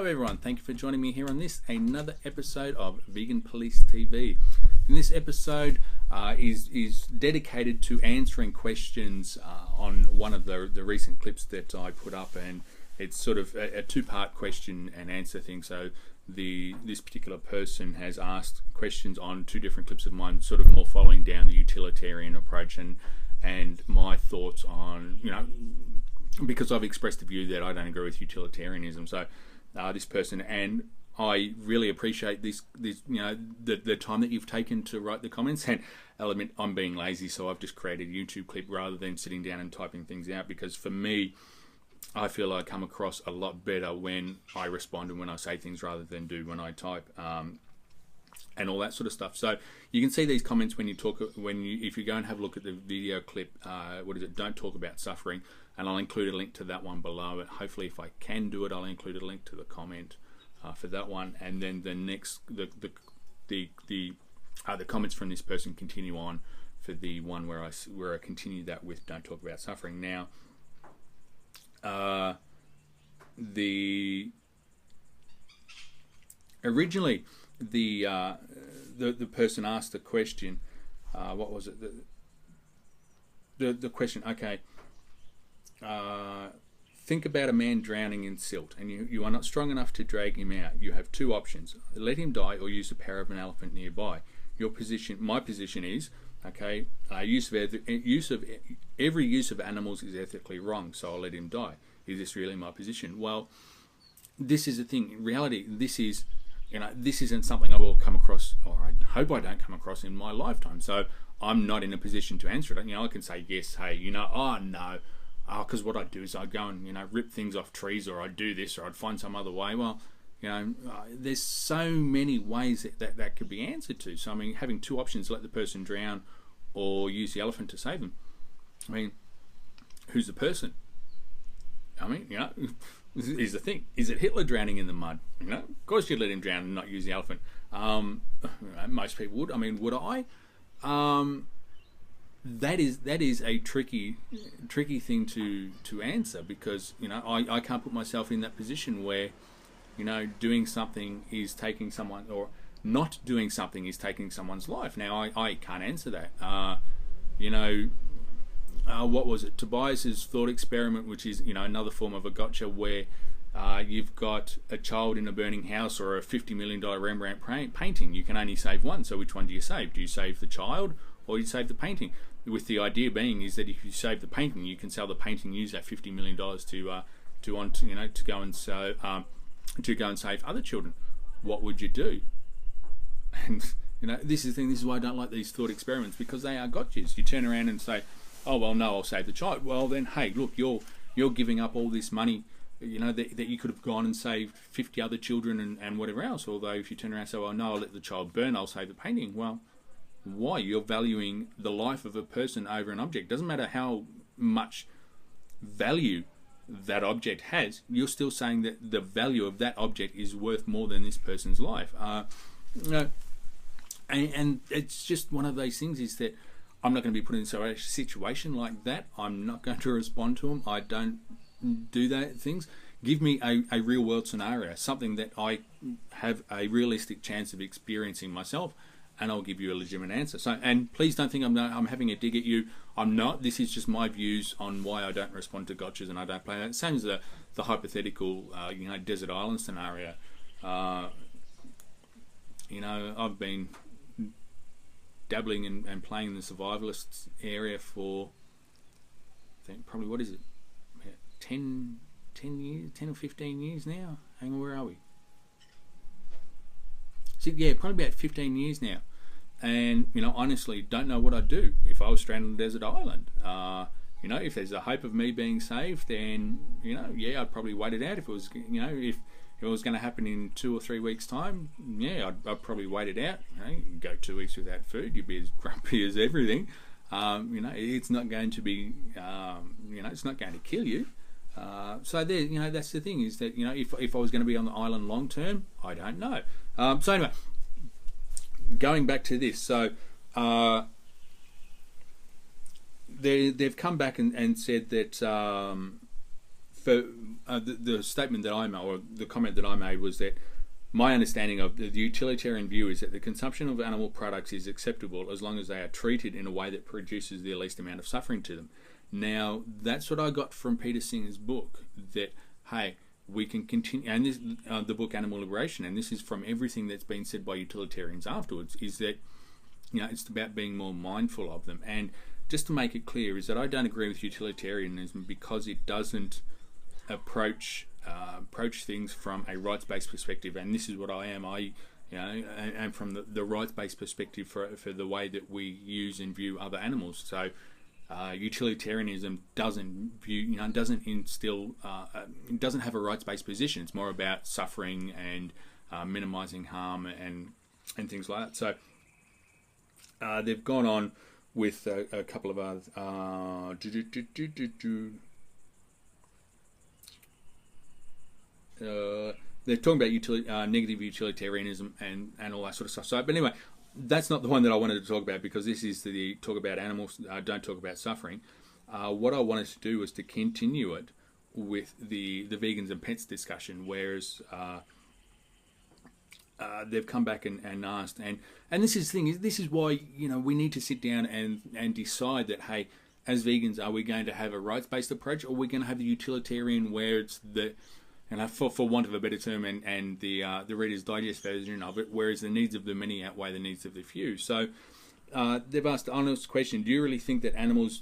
Hello everyone, thank you for joining me here on this, another episode of Vegan Police TV. In this episode is dedicated to answering questions on one of the recent clips that I put up, and it's sort of a two-part question and answer thing. So this particular person has asked questions on two different clips of mine, sort of more following down the utilitarian approach and my thoughts on, because I've expressed the view that I don't agree with utilitarianism. So this person, and I really appreciate this the time that you've taken to write the comments. And I'll admit I'm being lazy, so I've just created a YouTube clip rather than sitting down and typing things out, because for me, I feel I come across a lot better when I respond and when I say things rather than do when I type, and all that sort of stuff. So you can see these comments when you talk, if you go and have a look at the video clip. Don't talk about suffering, and I'll include a link to that one below it. Hopefully, if I can do it, I'll include a link to the comment for that one, and then the next the comments from this person continue on for the one where I continue that with don't talk about suffering. Now, originally the person asked the question, what was it? The question, okay, think about a man drowning in silt, and you are not strong enough to drag him out. You have two options: let him die or use the power of an elephant nearby. My position is, okay, every use of animals is ethically wrong, so I'll let him die. Is this really my position? Well, this is the thing. In reality, this isn't something I will come across, or I hope I don't come across in my lifetime. So I'm not in a position to answer it. I can say yes, hey, oh no, because what I'd do is I'd go and rip things off trees, or I'd do this, or I'd find some other way. Well, there's so many ways that could be answered to. So having two options: let the person drown or use the elephant to save them. Who's the person? Is the thing. Is it Hitler drowning in the mud? Of course you'd let him drown and not use the elephant. Most people would. Would I? That is a tricky thing to answer, because I can't put myself in that position where doing something is taking someone, or not doing something is taking someone's life. Now I can't answer that. What was it? Tobias's thought experiment, which is another form of a gotcha, where you've got a child in a burning house or a $50 million Rembrandt painting. You can only save one. So which one do you save? Do you save the child or do you save the painting? With the idea being is that if you save the painting, you can sell the painting, use that $50 million to go and save other children. What would you do? And this is the thing. This is why I don't like these thought experiments, because they are gotchas. You turn around and say, oh well, no, I'll save the child. Well then, hey, look, you're giving up all this money, that you could have gone and saved 50 other children and whatever else. Although if you turn around and say, well, no, I'll let the child burn, I'll save the painting. Well, why? You're valuing the life of a person over an object. Doesn't matter how much value that object has, you're still saying that the value of that object is worth more than this person's life. And it's just one of those things, is that I'm not going to be put in a situation like that. I'm not going to respond to them. I don't do that things. Give me a real world scenario, something that I have a realistic chance of experiencing myself, and I'll give you a legitimate answer. So, and please don't think I'm having a dig at you. I'm not. This is just my views on why I don't respond to gotchas and I don't play that. Same as the hypothetical, desert island scenario. I've been dabbling and playing in the survivalist area for, I think, probably, what is it, 10 years, 10 or 15 years now. Hang on, where are we? So yeah, probably about 15 years now. And honestly, don't know what I'd do if I was stranded on a desert island. If there's a hope of me being saved, then yeah, I'd probably wait it out. If it was if it was going to happen in 2 or 3 weeks' time, yeah, I'd probably wait it out. You can go 2 weeks without food, you'd be as grumpy as everything. It's not going to be, it's not going to kill you. So there, that's the thing, is that if I was going to be on the island long term, I don't know. So anyway, going back to this, so they've come back and said that for the statement that I made, or the comment that I made, was that my understanding of the utilitarian view is that the consumption of animal products is acceptable as long as they are treated in a way that produces the least amount of suffering to them. Now, that's what I got from Peter Singer's book, that, hey, we can continue, and this, the book Animal Liberation, and this is from everything that's been said by utilitarians afterwards, is that, it's about being more mindful of them. And just to make it clear, is that I don't agree with utilitarianism because it doesn't approach things from a rights-based perspective, and this is what I am. And from the rights-based perspective for the way that we use and view other animals. So utilitarianism doesn't view, doesn't instill, it doesn't have a rights-based position. It's more about suffering and minimizing harm and things like that. So they've gone on with a couple of others. They're talking about negative utilitarianism and all that sort of stuff. So, but anyway, that's not the one that I wanted to talk about, because this is the talk about animals, don't talk about suffering. What I wanted to do was to continue it with the vegans and pets discussion, whereas they've come back and asked, and this is the thing, this is why we need to sit down and decide that, hey, as vegans, are we going to have a rights-based approach, or are we going to have the utilitarian, where it's the, for want of a better term, and the Reader's Digest version of it, whereas the needs of the many outweigh the needs of the few. So they've asked the honest question: do you really think that animals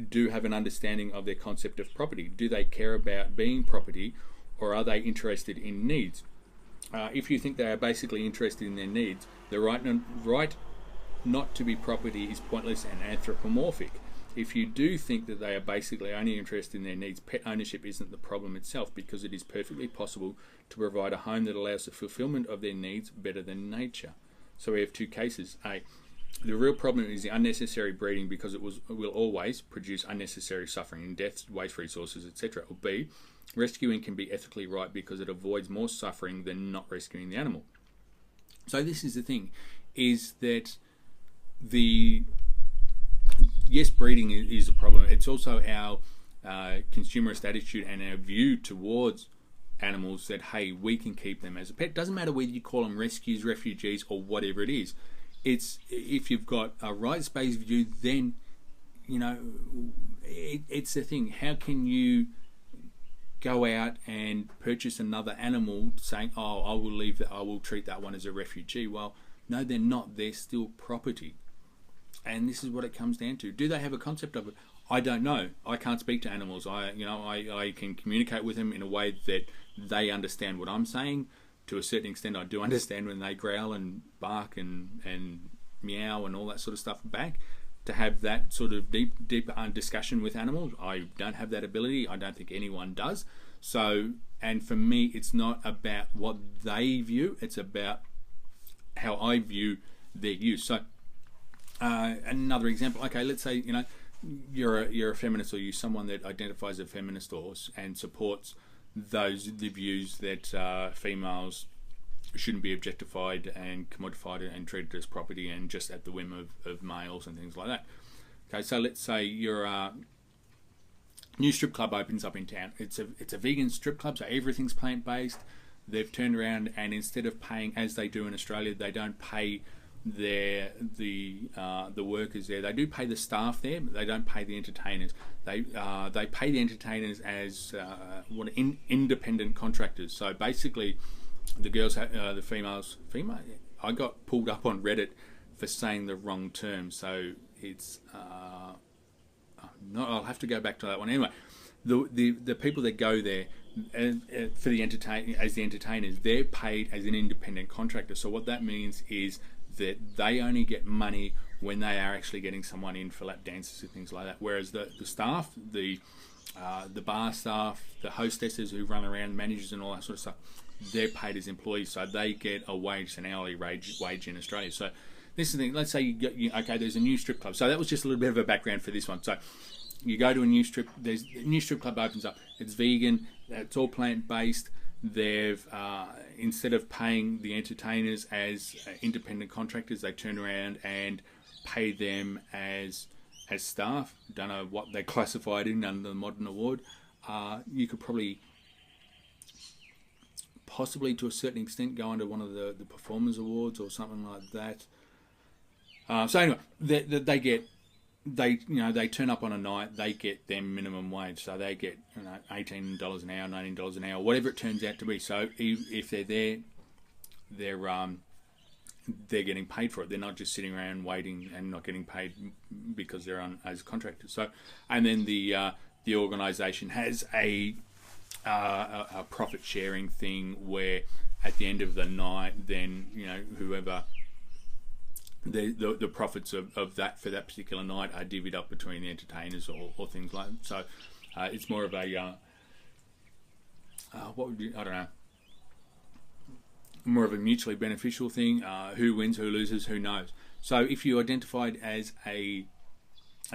do have an understanding of their concept of property? Do they care about being property, or are they interested in needs? If you think they are basically interested in their needs, the right not to be property is pointless and anthropomorphic. If you do think that they are basically only interested in their needs, pet ownership isn't the problem itself, because it is perfectly possible to provide a home that allows the fulfillment of their needs better than nature. So we have two cases. A, the real problem is the unnecessary breeding, because it will always produce unnecessary suffering and deaths, waste resources, etc. Or B, rescuing can be ethically right because it avoids more suffering than not rescuing the animal. So this is the thing, is that yes, breeding is a problem. It's also our consumerist attitude and our view towards animals that, hey, we can keep them as a pet. Doesn't matter whether you call them rescues, refugees, or whatever it is. It's, if you've got a rights-based view, then it's the thing. How can you go out and purchase another animal saying, oh, I will treat that one as a refugee? Well, no, they're not. They're still property. And this is what it comes down to. Do they have a concept of it? I don't know. I can't speak to animals. I can communicate with them in a way that they understand what I'm saying. To a certain extent, I do understand when they growl and bark and meow and all that sort of stuff back. To have that sort of deep discussion with animals, I don't have that ability. I don't think anyone does. So, and for me, it's not about what they view. It's about how I view their use. So, another example. Okay, let's say you're a feminist, or you're someone that identifies as a feminist and supports the views that females shouldn't be objectified and commodified and treated as property and just at the whim of males and things like that. Okay, so let's say you're a new strip club opens up in town. It's a vegan strip club, so everything's plant-based. They've turned around, and instead of paying, as they do in Australia, they don't pay the workers there. They do pay the staff there, but they don't pay the entertainers. They pay the entertainers as independent contractors. So basically, the girls, the females. I got pulled up on Reddit for saying the wrong term, so it's I'll have to go back to that one anyway. The people that go there for the entertainers, they're paid as an independent contractor. So what that means is that they only get money when they are actually getting someone in for lap dances and things like that. Whereas the staff, the bar staff, the hostesses who run around, managers and all that sort of stuff, they're paid as employees, so they get a wage, an hourly wage in Australia. So this is the thing. Let's say okay, there's a new strip club. So that was just a little bit of a background for this one. So you go to a new strip club opens up. It's vegan. It's all plant based. They've instead of paying the entertainers as independent contractors, they turn around and pay them as staff. Don't know what they classified in under the modern award. you could probably, possibly to a certain extent, go under one of the performers awards or something like that. So anyway, they turn up on a night, they get their minimum wage, so they get $18 an hour, $19 an hour, whatever it turns out to be. So if they're there, they're getting paid for it. They're not just sitting around waiting and not getting paid because they're on as contractors. So, and then the organisation has a profit sharing thing where at the end of the night, then whoever the profits of that for that particular night are divvied up between the entertainers or things like that. So it's more of a what would be, I don't know, more of a mutually beneficial thing. Who wins, who loses, who knows. So if you identified as a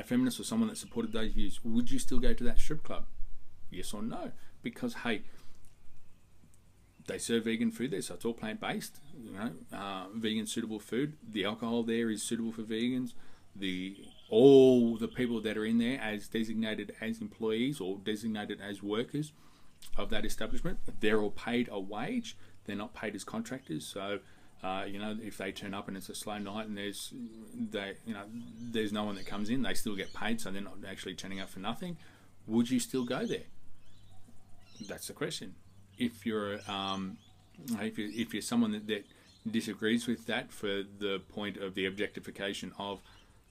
feminist or someone that supported those views, would you still go to that strip club? Yes or no? Because hey, they serve vegan food there, so it's all plant-based. Vegan suitable food. The alcohol there is suitable for vegans. All the people that are in there as designated as employees or designated as workers of that establishment, they're all paid a wage. They're not paid as contractors. So if they turn up and it's a slow night and there's no one that comes in, they still get paid, so they're not actually turning up for nothing. Would you still go there? That's the question. If you're if you're someone that disagrees with that for the point of the objectification of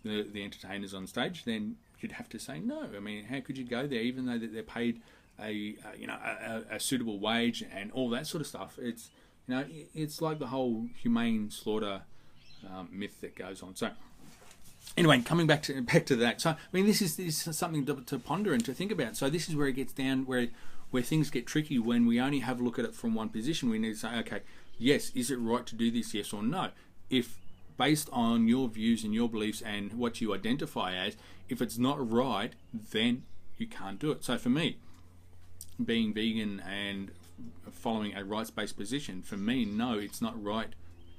the entertainers on stage, then you'd have to say no. I mean, how could you go there even though that they're paid a suitable wage and all that sort of stuff? It's it's like the whole humane slaughter myth that goes on. So anyway, coming back to that. So I mean, this is something to ponder and to think about. So this is where it gets down where things get tricky when we only have a look at it from one position. We need to say, okay, yes, is it right to do this, yes or no? If based on your views and your beliefs and what you identify as, if it's not right, then you can't do it. So for me, being vegan and following a rights-based position, for me, no, it's not right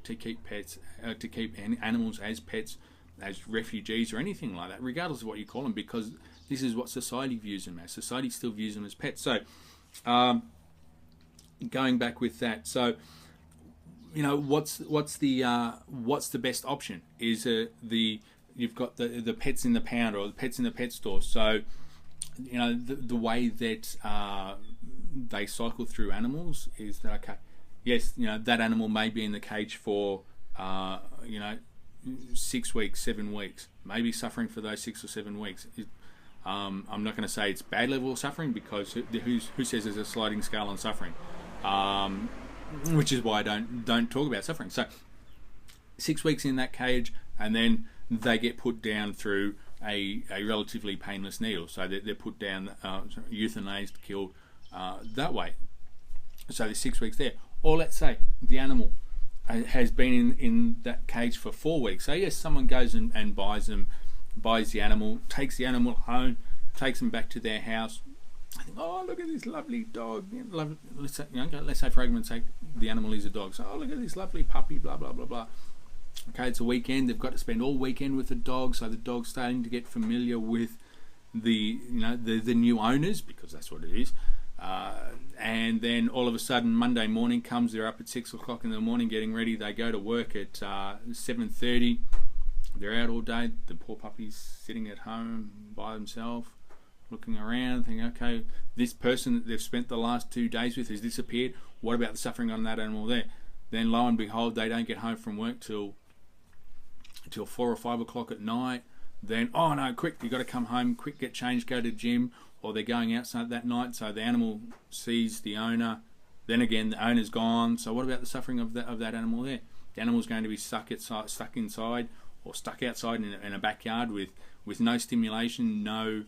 to keep pets, to keep animals as pets, as refugees or anything like that, regardless of what you call them, because this is what society views them as. Society still views them as pets. So, going back with that, so what's the best option? Is you've got the pets in the pound or the pets in the pet store. So, the way that they cycle through animals is that, okay, yes, that animal may be in the cage for 6 weeks, 7 weeks, maybe suffering for those 6 or 7 weeks. I'm not going to say it's bad level of suffering, because who says there's a sliding scale on suffering? Which is why I don't talk about suffering. So 6 weeks in that cage, and then they get put down through a relatively painless needle. So they're put down, euthanized, killed that way. So there's 6 weeks there. Or let's say the animal has been in that cage for 4 weeks. So yes, someone goes and buys the animal, takes the animal home, takes them back to their house. I think, oh, look at this lovely dog. Let's say for argument's sake, the animal is a dog. So, oh, look at this lovely puppy, blah, blah, blah, blah. Okay, it's a weekend. They've got to spend all weekend with the dog, so the dog's starting to get familiar with the new owners, because that's what it is. And then all of a sudden, Monday morning comes. They're up at 6 o'clock in the morning getting ready. They go to work at 7:30. They're out all day. The poor puppy's sitting at home by themselves, looking around, thinking, okay, this person that they've spent the last 2 days with has disappeared. What about the suffering on that animal there? Then lo and behold, they don't get home from work till 4 or 5 o'clock at night. Then, oh no, quick, you got to come home, quick, get changed, go to the gym, or they're going outside that night. So the animal sees the owner. Then again, the owner's gone. So what about the suffering of that animal there? The animal's going to be stuck inside or stuck outside in a backyard with no stimulation, no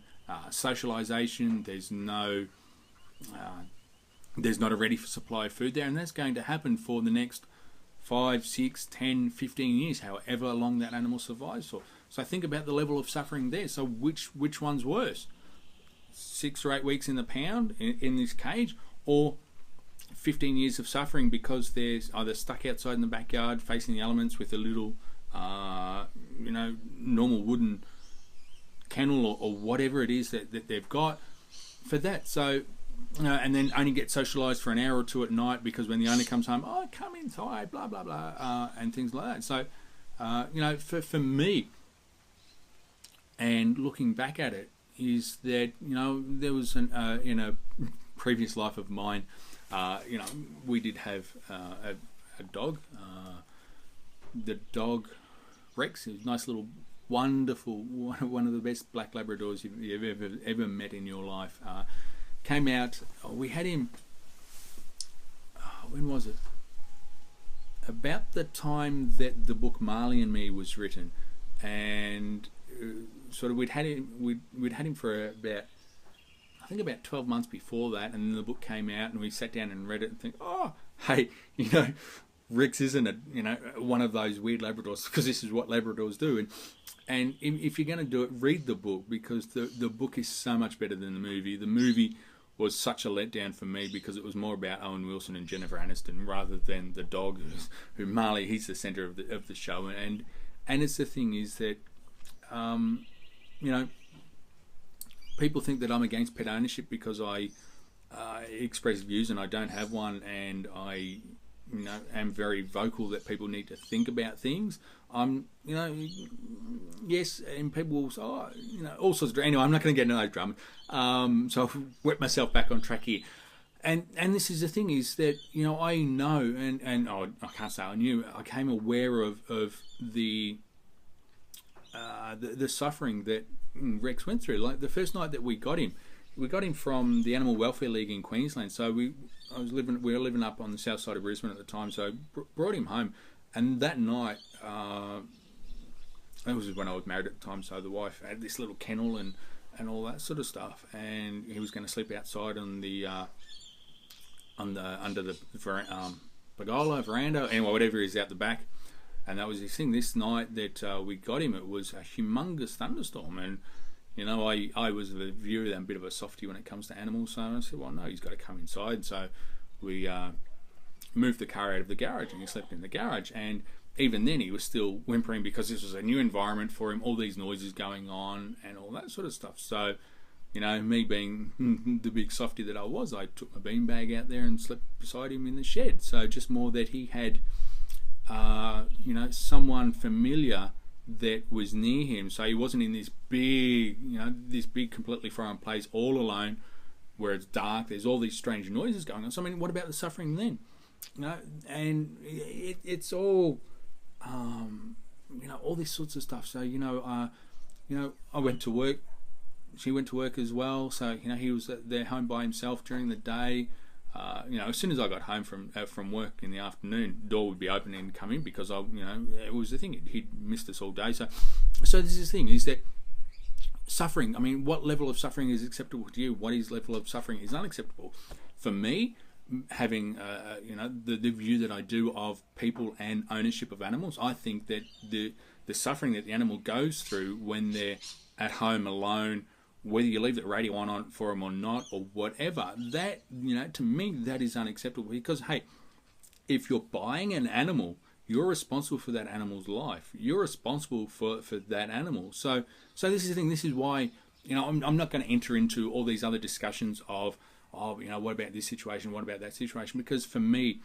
socialization. There's not a ready supply of food there, and that's going to happen for the next 5, 6, 10, 15 years, however long that animal survives for. So think about the level of suffering there. So which one's worse? 6 or 8 weeks in the pound in this cage, or 15 years of suffering because they're either stuck outside in the backyard facing the elements with a little normal wooden kennel or whatever it is that they've got, for that. So, and then only get socialised for an hour or two at night because when the owner comes home, oh, come inside, blah blah blah, and things like that. So, for me, and looking back at it, is that there was in a previous life of mine, we did have a dog. The dog Rex, is a nice little, wonderful, one of the best black Labradors you've ever met in your life. Came out. We had him. When was it? About the time that the book Marley and Me was written, and sort of we'd had him for about 12 months before that, and then the book came out, and we sat down and read it and think, oh, hey, Rex isn't one of those weird Labradors, because this is what Labradors do. And if you're going to do it, read the book, because the book is so much better than the movie. The movie was such a letdown for me because it was more about Owen Wilson and Jennifer Aniston rather than the dog, who Marley, he's the centre of the show. And it's the thing is that, people think that I'm against pet ownership because I express views and I don't have one, and I am very vocal that people need to think about things. Yes, and people will say, all sorts of. Anyway, I'm not going to get into those dramas. So I've wet myself back on track here. And this is the thing, is that I know, and I can't say I knew. I came aware of the suffering that Rex went through. Like the first night that we got him from the Animal Welfare League in Queensland. So we were living up on the south side of Brisbane at the time. So brought him home, and that night, that was when I was married at the time. So the wife had this little kennel and all that sort of stuff, and he was going to sleep outside on the under the pergola, veranda, anyway, whatever is out the back. And that was his thing. This night that we got him, it was a humongous thunderstorm, and I was a viewer, I'm a bit of a softie when it comes to animals, so I said, well, no, he's got to come inside. So we moved the car out of the garage, and he slept in the garage. And even then, he was still whimpering because this was a new environment for him, all these noises going on and all that sort of stuff. So, me being the big softie that I was, I took my beanbag out there and slept beside him in the shed. So just more that he had, someone familiar that was near him, so he wasn't in this big, completely foreign place all alone, where it's dark. There's all these strange noises going on. So I mean, what about the suffering then? And it's all, all these sorts of stuff. So I went to work. She went to work as well. So he was there home by himself during the day. As soon as I got home from work in the afternoon, the door would be open and come in, because it was the thing, he'd missed us all day. So this is the thing, is that suffering, I mean, what level of suffering is acceptable to you? What is level of suffering is unacceptable? For me, having the view that I do of people and ownership of animals, I think that the suffering that the animal goes through when they're at home alone, whether you leave the radio on for them or not, or whatever, that, to me, that is unacceptable. Because, hey, if you're buying an animal, you're responsible for that animal's life. You're responsible for that animal. So this is the thing. This is why, I'm not going to enter into all these other discussions of, what about this situation? What about that situation? Because for me,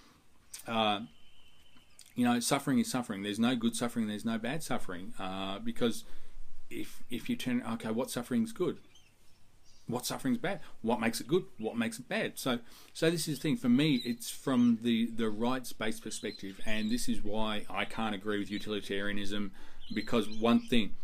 suffering is suffering. There's no good suffering. There's no bad suffering. Because if you turn, okay, what suffering's good? What suffering's bad? What makes it good? What makes it bad? So this is the thing. For me, it's from the rights-based perspective, and this is why I can't agree with utilitarianism, because one thing,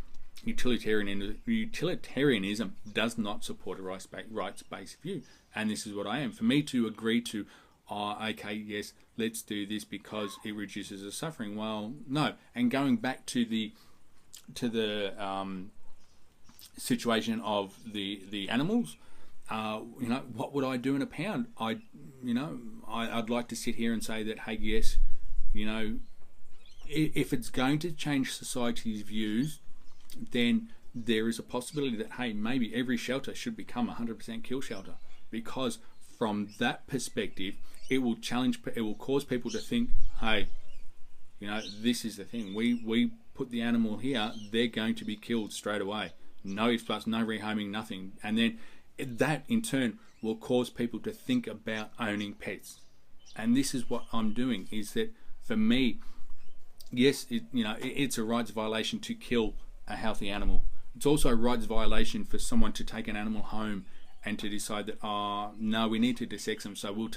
utilitarianism does not support a rights-based view, and this is what I am. For me to agree to, okay, yes, let's do this because it reduces the suffering. Well, no. And going back to the situation of the animals, what would I do in a pound? I'd like to sit here and say that, hey, yes, if it's going to change society's views, then there is a possibility that, hey, maybe every shelter should become a 100% kill shelter, because from that perspective, it will cause people to think, hey, this is the thing. We put the animal here, they're going to be killed straight away. No ifs, buts, no rehoming, nothing. And then that in turn will cause people to think about owning pets. And this is what I'm doing, is that for me, yes, it's a rights violation to kill a healthy animal. It's also a rights violation for someone to take an animal home and to decide that, no, we need to desex them, so we'll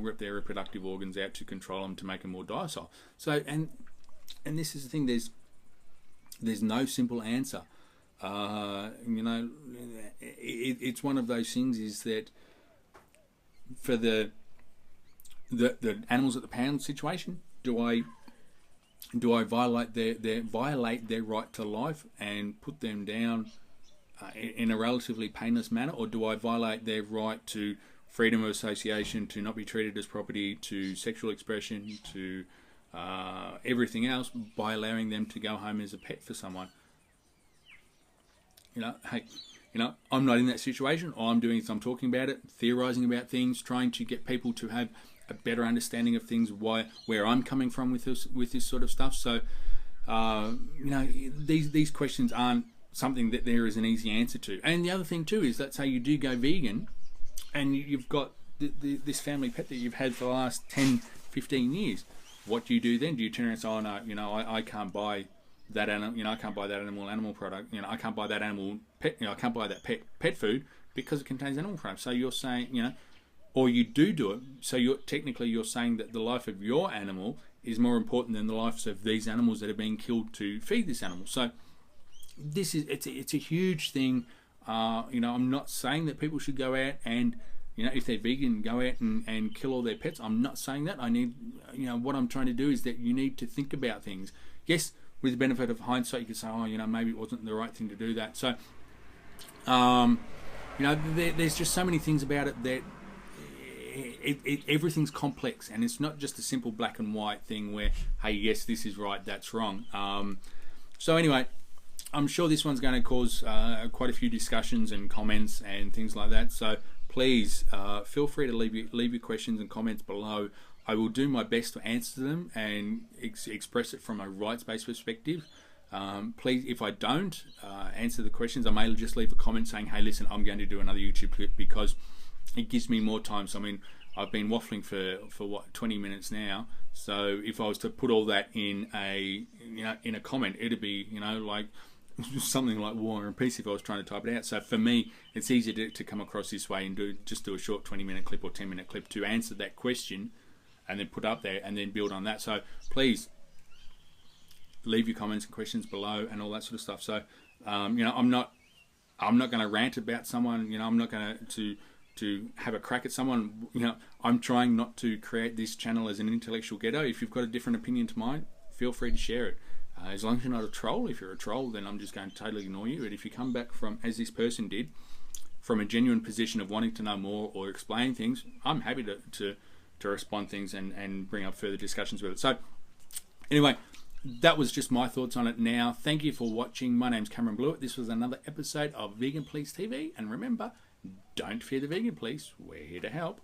rip their reproductive organs out to control them, to make them more docile. So, and this is the thing, there's no simple answer. It's one of those things, is that for the animals at the pound situation, do I violate their right to life and put them down in a relatively painless manner, or do I violate their right to freedom of association, to not be treated as property, to sexual expression, to everything else, by allowing them to go home as a pet for someone? Hey, I'm not in that situation. All I'm doing is I'm talking about it, theorising about things, trying to get people to have a better understanding of things, where I'm coming from with this sort of stuff. So, these questions aren't something that there is an easy answer to. And the other thing too is, let's say you do go vegan, and you've got this family pet that you've had for the last 10, 15 years. What do you do then? Do you turn around and say, oh no, I can't buy that animal, I can't buy that animal product, I can't buy that animal pet, I can't buy that pet food because it contains animal products. So you're saying, or you do it, so you're saying that the life of your animal is more important than the lives of these animals that are being killed to feed this animal. So it's a huge thing. I'm not saying that people should go out and, if they're vegan, go out and kill all their pets. I'm not saying that. What I'm trying to do is that you need to think about things. Yes, with the benefit of hindsight, you could say, maybe it wasn't the right thing to do that. So, there's just so many things about it that everything's complex, and it's not just a simple black and white thing where, hey, yes, this is right, that's wrong. So anyway, I'm sure this one's going to cause quite a few discussions and comments and things like that. So please feel free to leave your questions and comments below. I will do my best to answer them and express it from a rights-based perspective. Please, if I don't answer the questions, I may just leave a comment saying, hey, listen, I'm going to do another YouTube clip, because it gives me more time. So I've been waffling for what, 20 minutes now. So if I was to put all that in a comment, it'd be like something like War and Peace if I was trying to type it out. So for me, it's easier to come across this way and do a short 20-minute clip or 10-minute clip to answer that question, and then put up there and then build on that. So please leave your comments and questions below and all that sort of stuff. So I'm not going to rant about someone. I'm not going to have a crack at someone. I'm trying not to create this channel as an intellectual ghetto. If you've got a different opinion to mine, feel free to share it. As long as you're not a troll. If you're a troll, then I'm just going to totally ignore you. But if you come back from, as this person did, from a genuine position of wanting to know more or explain things, I'm happy to respond things and bring up further discussions with it. So anyway, that was just my thoughts on it now. Thank you for watching. My name's Cameron Blewett. This was another episode of Vegan Police TV. And remember, don't fear the vegan police. We're here to help.